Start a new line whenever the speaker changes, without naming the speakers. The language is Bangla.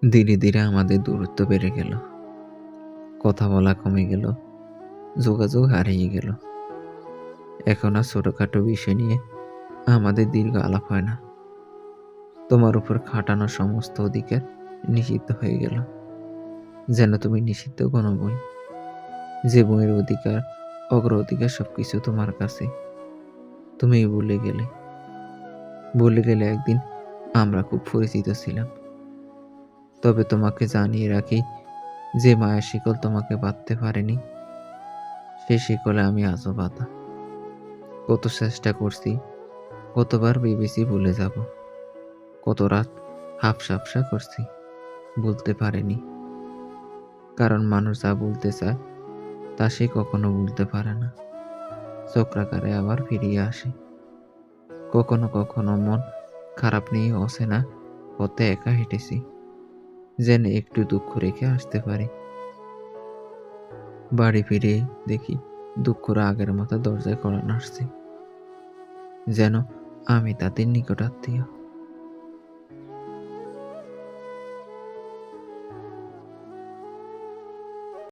ধীরে ধীরে আমাদের দূরত্ব বেড়ে গেল, কথা বলা কমে গেল, যোগাযোগ হারিয়ে গেল। এখন আর ছোটখাটো বিষয় নিয়ে আমাদের দীর্ঘ আলাপ হয় না। তোমার উপর খাটানো সমস্ত অধিকার নিষিদ্ধ হয়ে গেল, যেন তুমি নিষিদ্ধ কোনো বই, যে বইয়ের অধিকার অগ্রাধিকার সবকিছু তোমার কাছে। তুমি ভুলে গেলে একদিন আমরা খুব পরিচিত ছিলাম। তবে তোমাকে জানিয়ে রাখি, যে মায়ের শিকল তোমাকে বাঁধতে পারেনি, সেই শিকলে আমি আজও বাঁধা। কত চেষ্টা করছি, কতবার ভেবেছি ভুলে যাব, কত রাত হাফসা করছি, বলতে পারিনি। কারণ মানুষ যা বলতে চায় তা সে কখনো বলতে পারে না, চক্রাকারে আবার ফিরিয়ে আসে। কখনো কখনো মন খারাপ নিয়ে অচেনা পথে একা হেঁটেছি, যেন একটু দুঃখ রেখে আসতে পারি। বাড়ি ফিরে দেখি দুঃখরা আগের মতো দরজায় কড়া নাড়ছে, যেন আমি তাদের নিকটাত্মীয়।